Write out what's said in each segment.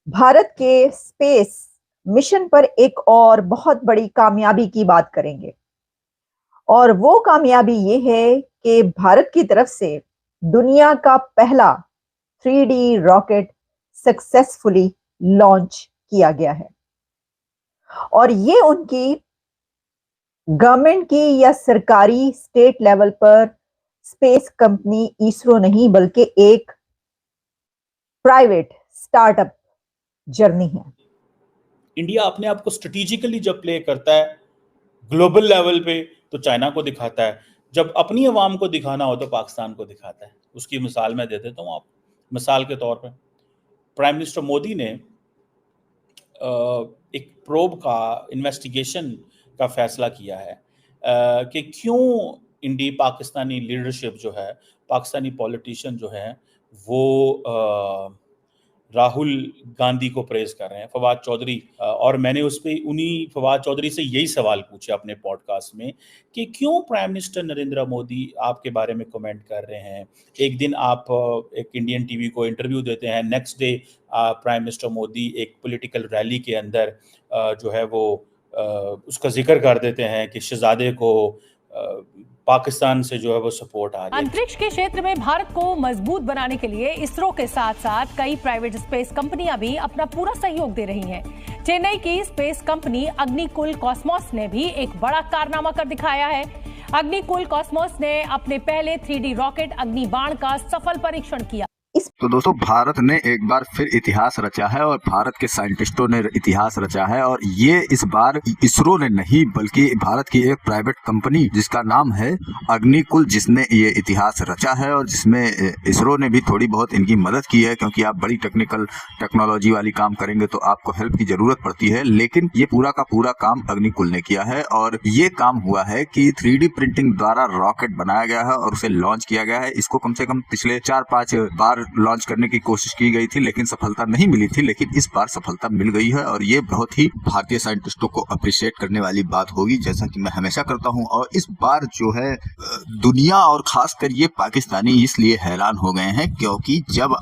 भारत के space mission पर एक और बहुत बड़ी कामयाबी की बात करेंगे। और वो कामयाबी ये है कि भारत की तरफ से दुनिया का पहला 3D रॉकेट सक्सेसफुली लॉन्च किया गया है। और ये उनकी गवर्नमेंट की या सरकारी स्टेट लेवल पर स्पेस कंपनी इसरो नहीं बल्कि एक प्राइवेट स्टार्टअप जर्नी है। इंडिया अपने आप को स्ट्रेटेजिकली जब प्ले करता है ग्लोबल लेवल पे तो चाइना को दिखाता है, जब अपनी अवाम को दिखाना हो तो पाकिस्तान को दिखाता है। उसकी मिसाल मैं दे देता हूँ आप। मिसाल के तौर पे प्राइम मिनिस्टर मोदी ने एक प्रोब का इन्वेस्टिगेशन का फैसला किया है कि क्यों पाकिस्तानी लीडरशिप जो है, पाकिस्तानी पॉलिटिशियन जो है वो राहुल गांधी को प्रेज कर रहे हैं, फवाद चौधरी। और मैंने उस पर उन्हीं फवाद चौधरी से यही सवाल पूछे अपने पॉडकास्ट में कि क्यों प्राइम मिनिस्टर नरेंद्र मोदी आपके बारे में कमेंट कर रहे हैं। एक दिन आप एक इंडियन टीवी को इंटरव्यू देते हैं, next day prime minister Modi एक पॉलिटिकल रैली के अंदर जो है वो उसका जिक्र कर देते हैं कि शहजादे को पाकिस्तान से जो है वो सपोर्ट आ रही है। अंतरिक्ष के क्षेत्र में भारत को मजबूत बनाने के लिए इसरो के साथ साथ कई प्राइवेट स्पेस कंपनियां भी अपना पूरा सहयोग दे रही हैं। चेन्नई की स्पेस कंपनी अग्निकुल कॉस्मोस ने भी एक बड़ा कारनामा कर दिखाया है। अग्निकुल कॉस्मोस ने अपने पहले 3D रॉकेट अग्निबाण का सफल परीक्षण किया। तो दोस्तों, भारत ने एक बार फिर इतिहास रचा है और भारत के साइंटिस्टों ने इतिहास रचा है। और ये इस बार इसरो ने नहीं बल्कि भारत की एक प्राइवेट कंपनी जिसका नाम है अग्निकुल, जिसने ये इतिहास रचा है और जिसमें इसरो ने भी थोड़ी बहुत इनकी मदद की है, क्योंकि आप बड़ी टेक्नोलॉजी वाली काम करेंगे तो आपको हेल्प की जरूरत पड़ती है। लेकिन ये पूरा का पूरा काम अग्निकुल ने किया है और ये काम हुआ है कि 3D प्रिंटिंग द्वारा रॉकेट बनाया गया है और उसे लॉन्च किया गया है। इसको कम से कम पिछले 4-5 बार लॉन्च करने की कोशिश की गई थी लेकिन सफलता नहीं मिली थी, लेकिन इस बार सफलता मिल गई है और ये बहुत ही भारतीय साइंटिस्टों को अप्रिशिएट करने वाली बात होगी, जैसा कि मैं हमेशा करता हूं। और इस बार जो है दुनिया और खासकर ये पाकिस्तानी इसलिए हैरान हो गए हैं क्योंकि जब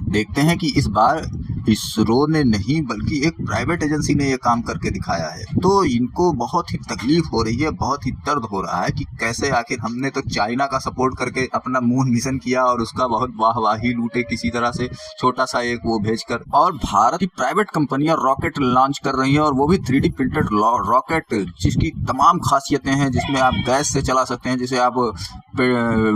देखते हैं कि इस बार इसरो ने नहीं बल्कि एक प्राइवेट एजेंसी ने ये काम करके दिखाया है, तो इनको बहुत ही तकलीफ हो रही है, बहुत ही दर्द हो रहा है कि कैसे आखिर हमने तो चाइना का सपोर्ट करके अपना मून मिशन किया और उसका बहुत वाहवाही लूटे किसी तरह से, छोटा सा एक वो भेजकर, और भारत की प्राइवेट कंपनियां रॉकेट लॉन्च कर रही हैं और वो भी 3D प्रिंटेड रॉकेट जिसकी तमाम खासियतें हैं, जिसमें आप गैस से चला सकते हैं, जिसे आप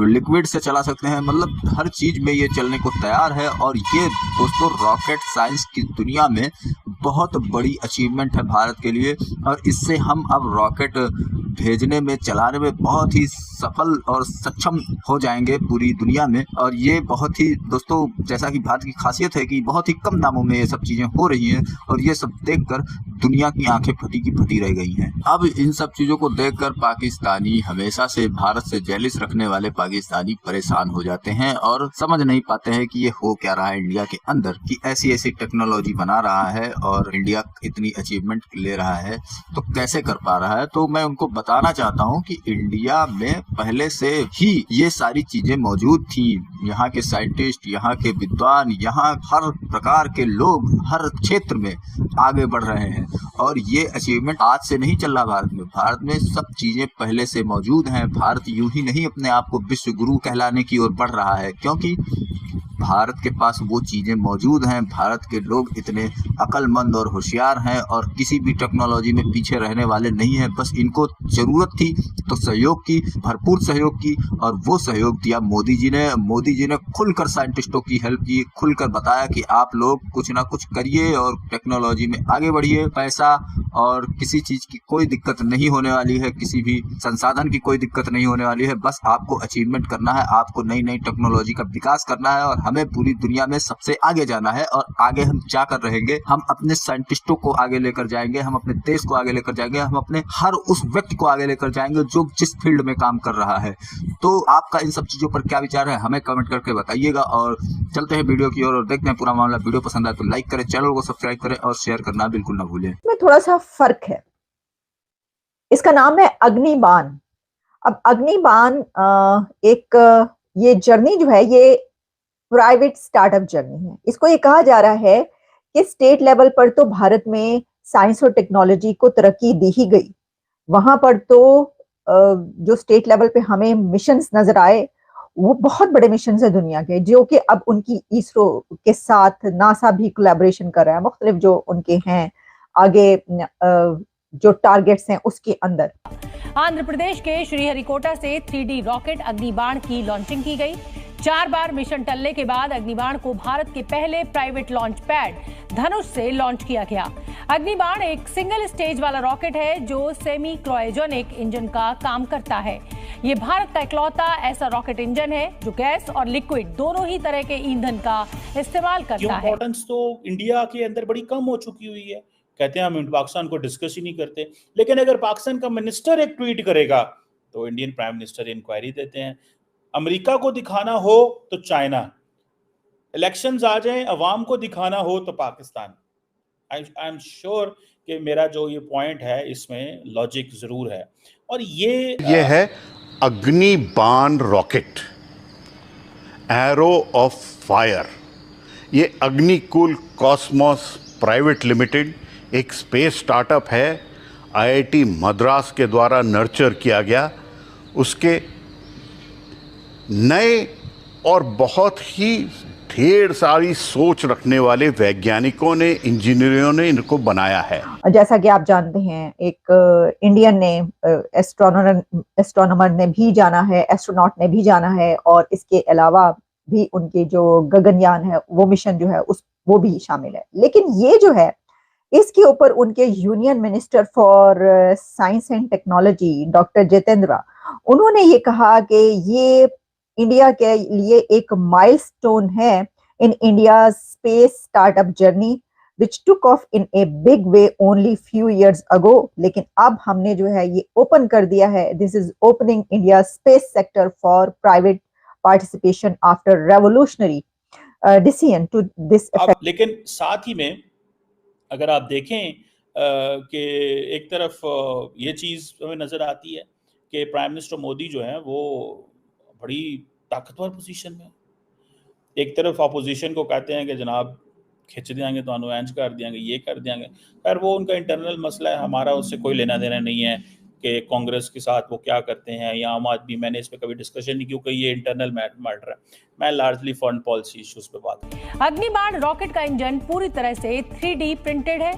लिक्विड से चला सकते हैं, मतलब हर चीज में ये चलने को तैयार है। और ये दोस्तों रॉकेट साइंस की दुनिया में बहुत बड़ी अचीवमेंट है भारत के लिए और इससे हम अब रॉकेट भेजने में, चलाने में बहुत ही सफल और सक्षम हो जाएंगे पूरी दुनिया में। और ये बहुत ही दोस्तों, जैसा कि भारत की खासियत है कि बहुत ही कम दामों में ये सब चीजें हो रही हैं और ये सब देखकर दुनिया की आंखें फटी की फटी रह गई हैं। अब इन सब चीजों को देखकर पाकिस्तानी, हमेशा से भारत से जेलिस रखने वाले पाकिस्तानी परेशान हो जाते हैं और समझ नहीं पाते हैं कि ये हो क्या रहा है इंडिया के अंदर, कि ऐसी ऐसी टेक्नोलॉजी बना रहा है और इंडिया इतनी अचीवमेंट ले रहा है तो कैसे कर पा रहा है। तो मैं उनको बताना चाहता हूँ कि इंडिया में पहले से ही ये सारी चीजें मौजूद थी। यहाँ के साइंटिस्ट, यहाँ के विद्वान, यहाँ हर प्रकार के लोग हर क्षेत्र में आगे बढ़ रहे हैं और ये अचीवमेंट आज से नहीं चल रहा भारत में सब चीजें पहले से मौजूद हैं। भारत यूं ही नहीं अपने आप को विश्व गुरु कहलाने की ओर बढ़ रहा है क्योंकि भारत के पास वो चीजें मौजूद हैं। भारत के लोग इतने अक्लमंद और होशियार हैं और किसी भी टेक्नोलॉजी में पीछे रहने वाले नहीं हैं। बस इनको जरूरत थी तो सहयोग की, भरपूर सहयोग की और वो सहयोग दिया मोदी जी ने। मोदी जी ने खुलकर साइंटिस्टों की हेल्प की, खुलकर बताया कि आप लोग कुछ ना कुछ करिए और टेक्नोलॉजी में आगे बढ़िए। पैसा और किसी चीज की कोई दिक्कत नहीं होने वाली है, किसी भी संसाधन की कोई दिक्कत नहीं होने वाली है। बस आपको अचीवमेंट करना है, आपको नई नई टेक्नोलॉजी का विकास करना है और हमें पूरी दुनिया में सबसे आगे जाना है। और आगे हम क्या कर रहेंगे, हम अपने साइंटिस्टों को आगे लेकर जाएंगे, हम अपने देश को आगे लेकर जाएंगे, हम अपने हर उस व्यक्ति को आगे लेकर जाएंगे जो जिस फील्ड में काम कर रहा है। तो आपका इन सब चीजों पर क्या विचार है हमें कमेंट करके बताइएगा। और चलते हैं वीडियो की ओर और देखते हैं पूरा मामला। वीडियो पसंद आए तो लाइक करें, चैनल को सब्सक्राइब करें और शेयर करना बिल्कुल ना भूलें। इसमें थोड़ा सा फर्क है। इसका नाम है अग्निबाण। अब अग्निबाण ये जर्नी जो है ये प्राइवेट स्टार्टअप जर्नी है। इसको ये कहा जा रहा है कि स्टेट लेवल पर तो भारत में साइंस और टेक्नोलॉजी को तरक्की दी ही गई। वहां पर तो जो स्टेट लेवल पे हमें मिशंस नजर आए वो बहुत बड़े मिशन है दुनिया के, जो कि अब उनकी इसरो के साथ नासा भी कोलैबोरेशन कर रहा है, मुख्तलिफ जो उनके हैं आगे जो टारगेट्स हैं उसके अंदर। आंध्र प्रदेश के श्रीहरिकोटा से 3D रॉकेट अग्निबाण की लॉन्चिंग की गई। 4 बार मिशन टलने के बाद अग्निबाण को भारत के पहले प्राइवेट लॉन्च पैड धनुष से लॉन्च किया गया। अग्निबाण एक सिंगल स्टेज वाला रॉकेट है जो सेमी क्रायोजेनिक इंजन का काम करता है। ये भारत का इकलौता ऐसा रॉकेट इंजन है जो गैस और लिक्विड दोनों ही तरह के ईंधन का इस्तेमाल करता है। इंपॉर्टेंस तो इंडिया के अंदर बड़ी कम हो चुकी हुई है। कहते हैं हम पाकिस्तान को डिस्कस ही नहीं करते, लेकिन अगर पाकिस्तान का मिनिस्टर एक ट्वीट करेगा तो इंडियन प्राइम मिनिस्टर इंक्वायरी देते हैं। अमेरिका को दिखाना हो तो चाइना, इलेक्शंस आ जाएं अवाम को दिखाना हो तो पाकिस्तान। आई एम श्योर कि मेरा जो ये पॉइंट है इसमें लॉजिक जरूर है। और ये है अग्निबाण रॉकेट, एरो ऑफ फायर। ये अग्निकुल कॉस्मोस प्राइवेट लिमिटेड एक स्पेस स्टार्टअप है, आईआईटी मद्रास के द्वारा नर्चर किया गया। उसके नए और बहुत ही ढेर सारी सोच रखने वाले वैज्ञानिकों ने, इंजीनियरों ने इनको बनाया है। जैसा कि आप जानते हैं एक इंडियन ने एस्ट्रोनॉमर ने भी जाना है, एस्ट्रोनॉट ने भी जाना है, और इसके अलावा भी उनके जो गगनयान है वो मिशन जो है वो भी शामिल है। लेकिन ये जो है इसके ऊपर उनके union minister for science and technology doctor Jitendra, उन्होंने ये कहा कि ये इंडिया के लिए एक माइलस्टोन है in India space startup journey which took off in a big way only few years ago. लेकिन अब हमने जो है ये ओपन कर दिया है, this is opening India space sector for private participation after revolutionary decision to this effect. लेकिन साथ ही में अगर आप देखें कि एक तरफ ये चीज़ हमें नज़र आती है कि प्राइम मिनिस्टर मोदी जो है वो बड़ी ताकतवर पोजीशन में। एक तरफ अपोजिशन को कहते हैं कि जनाब खिंच देंगे तो इंज कर देंगे, ये कर देंगे। खैर वो उनका इंटरनल मसला है, हमारा उससे कोई लेना देना नहीं है कि कांग्रेस के साथ वो क्या करते हैं या आम आदमी। मैंने इस पर कभी डिस्कशन नहीं, क्योंकि ये इंटरनल मैटर है। मैं लार्जली फॉरेन पॉलिसी इश्यूज पे बात करूं। अग्निबाण रॉकेट का इंजन पूरी तरह से 3D प्रिंटेड है।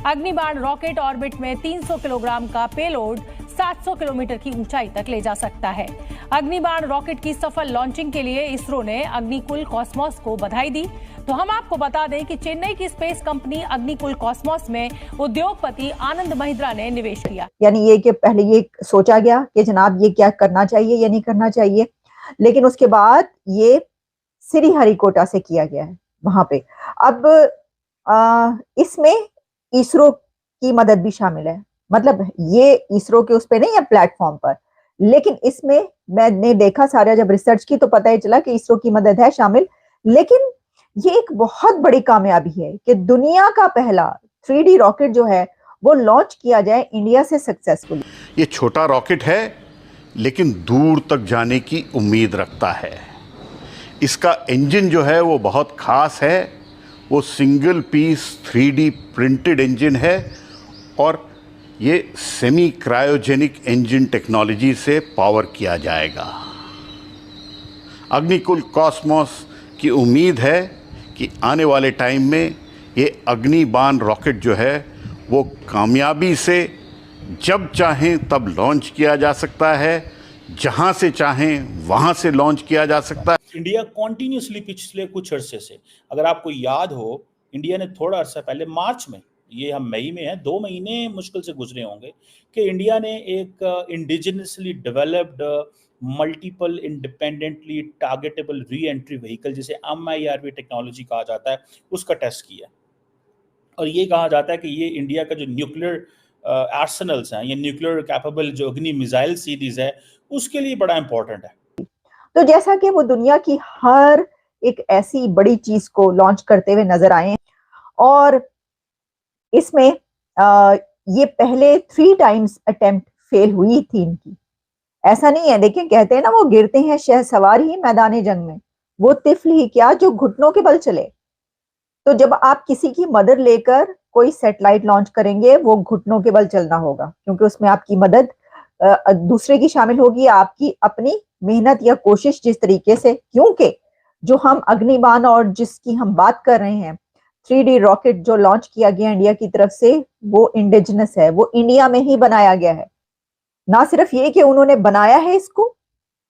अग्निबाण रॉकेट ऑर्बिट में 300 किलोग्राम का पेलोड 700 किलोमीटर की ऊंचाई तक ले जा सकता है। अग्निबाण रॉकेट की सफल लॉन्चिंग के लिए इसरो ने अग्निकुल कॉस्मोस को बधाई दी। तो हम आपको बता दें कि चेन्नई की स्पेस कंपनी अग्निकुल कॉस्मोस में उद्योगपति आनंद महिंद्रा ने निवेश किया। यानी ये कि पहले ये सोचा गया कि जनाब ये क्या करना चाहिए या नहीं करना चाहिए, लेकिन उसके बाद ये श्रीहरिकोटा से किया गया है वहां पे। अब इसमें इसरो की मदद भी शामिल है, मतलब ये इसरो के उस पे नहीं है प्लेटफॉर्म पर, लेकिन इसमें मैंने देखा सारा जब रिसर्च की तो पता ही चला कि इसरो की मदद है शामिल। लेकिन ये एक बहुत बड़ी कामयाबी है कि दुनिया का पहला 3D रॉकेट जो है वो लॉन्च किया जाए इंडिया से सक्सेसफुली। ये छोटा रॉकेट है लेकिन दूर तक जाने की उम्मीद रखता है। इसका इंजन जो है वो बहुत खास है, वो single piece 3D printed engine है और ये सेमी क्रायोजेनिक इंजन टेक्नोलॉजी से पावर किया जाएगा। अग्निकुल कॉस्मोस की उम्मीद है कि आने वाले टाइम में ये अग्निबाण रॉकेट जो है वो कामयाबी से जब चाहें तब लॉन्च किया जा सकता है, जहां से चाहें वहां से लॉन्च किया जा सकता है। इंडिया कॉन्टिन्यूसली पिछले कुछ अरसे से, अगर आपको याद हो, इंडिया ने थोड़ा अरसा पहले मार्च में, ये हम मई में हैं, 2 महीने मुश्किल से गुजरे होंगे कि इंडिया ने एक indigenously developed multiple independently targetable re entry vehicle, जिसे MIRV टेक्नोलॉजी कहा जाता है, उसका टेस्ट किया। और ये कहा जाता है कि ये इंडिया का जो न्यूक्लियर आर्सेनल्स हैं, ये न्यूक्लियर कैपेबल जो अग्नि मिसाइल सीरीज है, उसके लिए बड़ा इंपॉर्टेंट है। तो जैसा कि वो दुनिया की हर एक ऐसी बड़ी चीज को लॉन्च करते हुए नजर आए, और इसमें ये पहले 3 टाइम्स अटेम्प्ट फेल हुई थी इनकी। ऐसा नहीं है, देखिए कहते हैं ना वो गिरते हैं शहसवार ही मैदान जंग में, वो तिफल ही क्या जो घुटनों के बल चले। तो जब आप किसी की मदद लेकर कोई सैटेलाइट लॉन्च करेंगे, वो घुटनों के बल चलना होगा, क्योंकि उसमें आपकी मदद दूसरे की शामिल होगी, आपकी अपनी मेहनत या कोशिश जिस तरीके से, क्योंकि जो हम अग्निबाण और जिसकी हम बात कर रहे हैं 3D रॉकेट जो लॉन्च किया गया इंडिया की तरफ से, वो इंडिजिनस है, वो इंडिया में ही बनाया गया है। ना सिर्फ ये कि उन्होंने बनाया है इसको,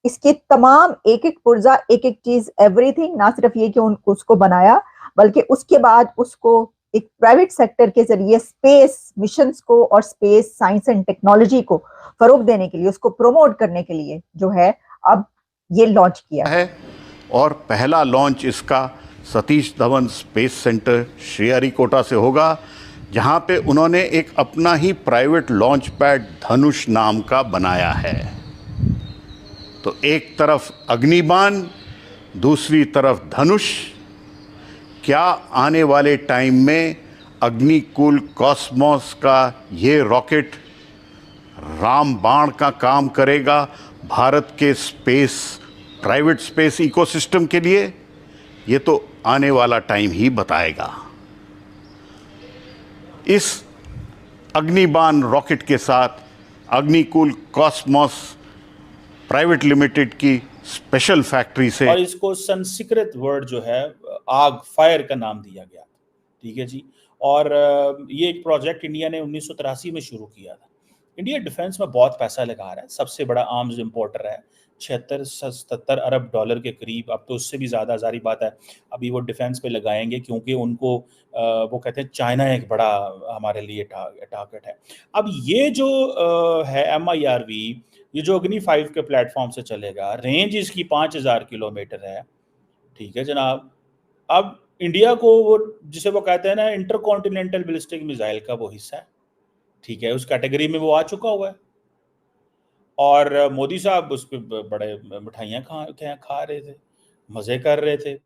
इसके तमाम एक एक पुर्जा, एक एक चीज, एवरीथिंग, ना सिर्फ ये कि उसको बनाया, बल्कि उसके बाद उसको एक प्राइवेट सेक्टर के जरिए स्पेस मिशंस को और स्पेस साइंस एंड टेक्नोलॉजी को फरोग देने के लिए, उसको प्रमोट करने के लिए जो है अब ये लॉन्च किया है। और पहला लॉन्च इसका सतीश धवन स्पेस सेंटर श्रीहरिकोटा से होगा, जहां पे उन्होंने एक अपना ही प्राइवेट लॉन्च पैड धनुष नाम का बनाया है। तो एक तरफ अग्निबाण, दूसरी तरफ धनुष। क्या आने वाले टाइम में अग्निकुल कॉस्मोस का ये रॉकेट रामबाण का काम करेगा भारत के प्राइवेट स्पेस इकोसिस्टम के लिए? ये तो आने वाला टाइम ही बताएगा। इस अग्निबाण रॉकेट के साथ अग्निकुल कॉस्मोस प्राइवेट लिमिटेड की स्पेशल फैक्ट्री से, और इसको संस्कृत वर्ड जो है आग, फायर का नाम दिया गया, ठीक है जी। और ये एक प्रोजेक्ट इंडिया ने 1983 में शुरू किया था। इंडिया डिफेंस में बहुत पैसा लगा रहा है, सबसे बड़ा आर्म्स इंपोर्टर है, 76-77 अरब डॉलर के करीब, अब तो उससे भी ज़्यादा, जारी बात है अभी वो डिफेंस पे लगाएंगे, क्योंकि उनको वो कहते हैं चाइना एक बड़ा हमारे लिए टारगेट है। अब ये जो है MIRV, ये जो अग्नि 5 के प्लेटफॉर्म से चलेगा, रेंज इसकी 5000 किलोमीटर है, ठीक है जनाब। अब इंडिया को वो जिसे वो कहते हैं ना इंटरकॉन्टिनेंटल बैलिस्टिक मिसाइल का वो हिस्सा है, ठीक है, उस कैटेगरी में वो आ चुका हुआ है। और मोदी साहब उस पर बड़े मिठाइयाँ खा रहे थे, मज़े कर रहे थे।